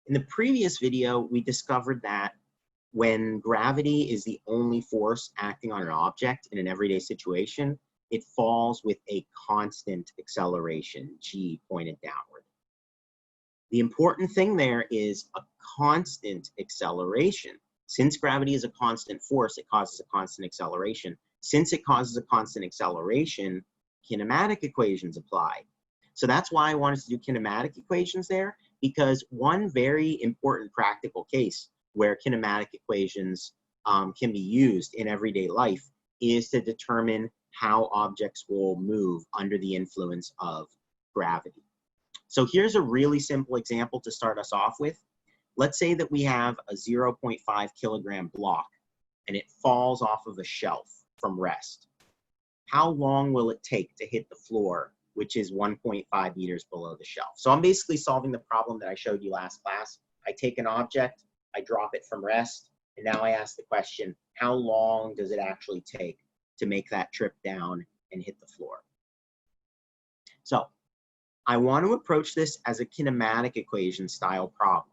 In the previous video, we discovered that when gravity is the only force acting on an object in an everyday situation, it falls with a constant acceleration, g pointed downward. The important thing there is a constant acceleration. Since gravity is a constant force, it causes a constant acceleration. Since it causes a constant acceleration, kinematic equations apply. So that's why I wanted to do kinematic equations there, because one very important practical case where kinematic equations can be used in everyday life is to determine how objects will move under the influence of gravity. So here's a really simple example to start us off with. Let's say that we have a 0.5 kilogram block and it falls off of a shelf from rest. How long will it take to hit the floor, which is 1.5 meters below the shelf? So I'm basically solving the problem that I showed you last class. I take an object, I drop it from rest, and now I ask the question, how long does it actually take to make that trip down and hit the floor? So I want to approach this as a kinematic equation style problem.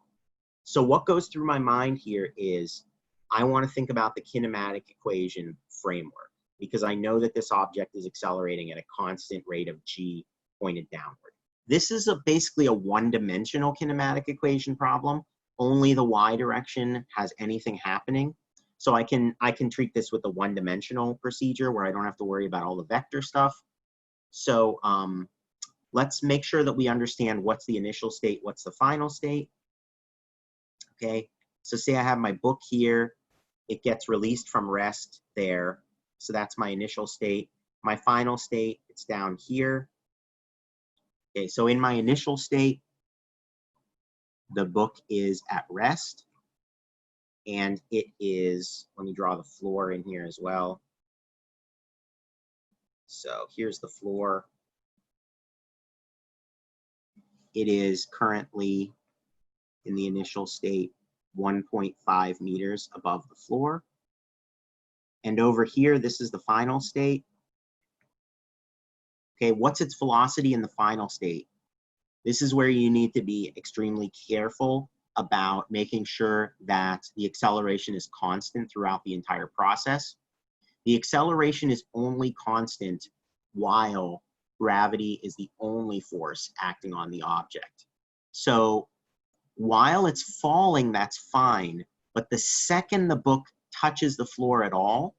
So what goes through my mind here is I want to think about the kinematic equation framework, because I know that this object is accelerating at a constant rate of g pointed downward. This is basically a one-dimensional kinematic equation problem. Only the y direction has anything happening. So I can treat this with a one-dimensional procedure where I don't have to worry about all the vector stuff. So let's make sure that we understand what's the initial state, what's the final state. Okay, so say I have my book here. It gets released from rest there. So that's my initial state. My final state, it's down here. Okay, so in my initial state, the book is at rest. And it is, let me draw the floor in here as well. So here's the floor. It is currently in the initial state 1.5 meters above the floor. And over here, this is the final state. Okay, what's its velocity in the final state? This is where you need to be extremely careful about making sure that the acceleration is constant throughout the entire process. The acceleration is only constant while gravity is the only force acting on the object. So while it's falling, that's fine, but the second the book touches the floor at all,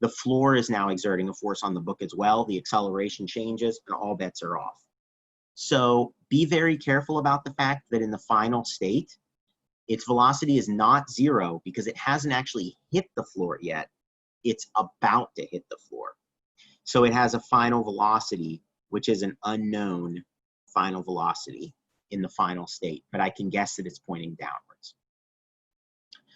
the floor is now exerting a force on the book as well. The acceleration changes and all bets are off. So be very careful about the fact that in the final state, its velocity is not zero because it hasn't actually hit the floor yet. It's about to hit the floor. So it has a final velocity, which is an unknown final velocity in the final state, but I can guess that it's pointing downwards.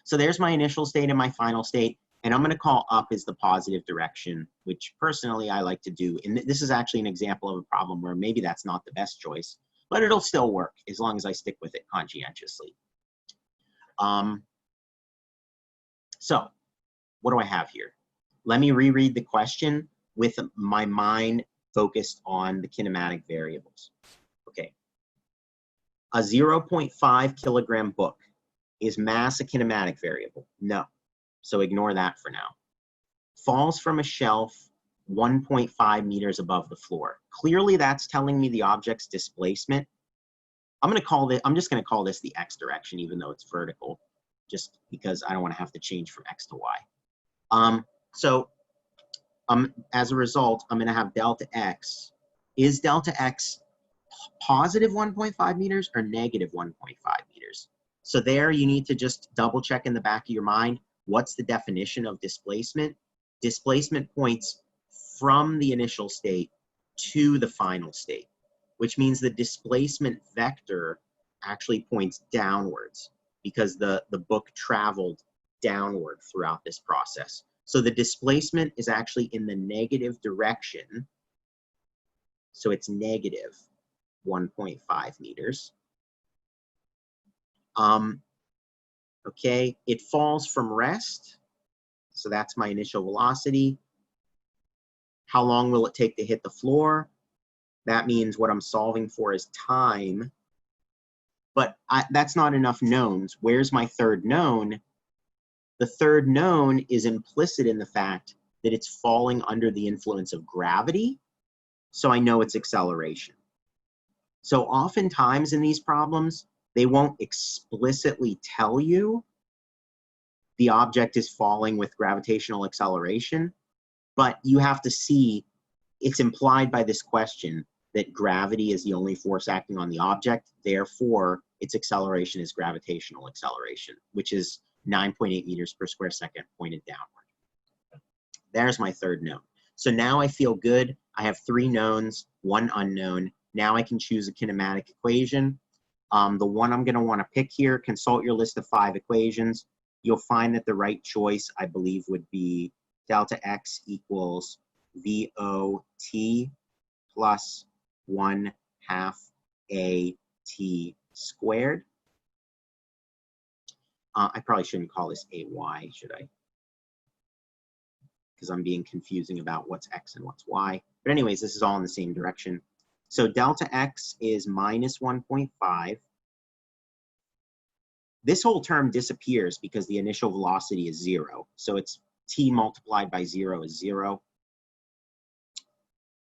So there's my initial state and my final state, and I'm going to call up as the positive direction, which personally I like to do. And this is actually an example of a problem where maybe that's not the best choice, but it'll still work as long as I stick with it conscientiously. So what do I have here? Let me reread the question with my mind focused on the kinematic variables. Okay. A 0.5 kilogram book. Is mass a kinematic variable? No. So ignore that for now. Falls from a shelf 1.5 meters above the floor. Clearly that's telling me the object's displacement. I'm just going to call this the x direction, even though it's vertical, just because I don't want to have to change from x to y. As a result, I'm going to have delta x. Is delta x positive 1.5 meters or negative 1.5 meters? So there you need to just double check in the back of your mind, what's the definition of displacement? Displacement points from the initial state to the final state, which means the displacement vector actually points downwards because the book traveled downward throughout this process. So the displacement is actually in the negative direction. So it's negative 1.5 meters. Okay, it falls from rest. So that's my initial velocity. How long will it take to hit the floor? That means what I'm solving for is time. But that's not enough knowns. Where's my third known? The third known is implicit in the fact that it's falling under the influence of gravity, so I know its acceleration. So oftentimes in these problems, they won't explicitly tell you the object is falling with gravitational acceleration, but you have to see it's implied by this question that gravity is the only force acting on the object, therefore its acceleration is gravitational acceleration, which is 9.8 meters per square second pointed downward. There's my third known. So now I feel good. I have 3 knowns, 1 unknown. Now I can choose a kinematic equation. The one I'm going to want to pick here, consult your list of 5 equations. You'll find that the right choice, I believe, would be delta x equals VOT plus 1/2 AT squared. I probably shouldn't call this AY, should I? Because I'm being confusing about what's X and what's Y. But anyways, this is all in the same direction. So delta X is minus 1.5. This whole term disappears because the initial velocity is 0. So it's t multiplied by 0 is 0.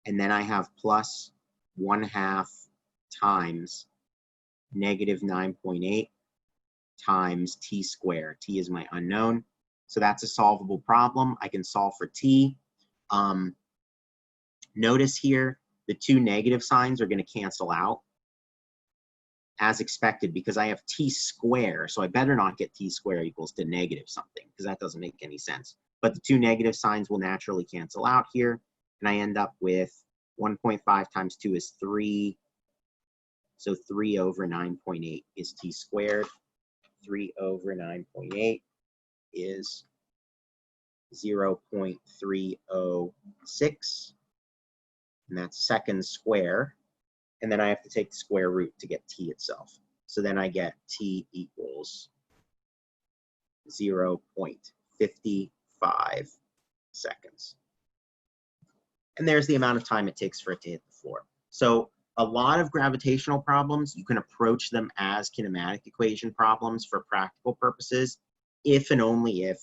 And then I have plus 1/2 times negative 9.8 times t squared. T is my unknown. So that's a solvable problem. I can solve for t. Notice here, the 2 negative signs are going to cancel out as expected because I have t squared. So I better not get t squared equals to negative something because that doesn't make any sense. But the 2 negative signs will naturally cancel out here. And I end up with 1.5 times 2 is 3. So 3 over 9.8 is t squared. 3 over 9.8 is 0.306. And that's seconds square. And then I have to take the square root to get t itself. So then I get t equals 0.55 seconds. And there's the amount of time it takes for it to hit the floor. So a lot of gravitational problems, you can approach them as kinematic equation problems for practical purposes, if and only if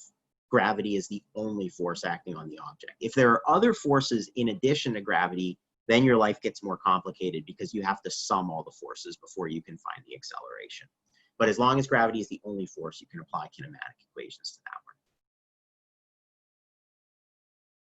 gravity is the only force acting on the object. If there are other forces in addition to gravity, then your life gets more complicated because you have to sum all the forces before you can find the acceleration. But as long as gravity is the only force, you can apply kinematic equations to that.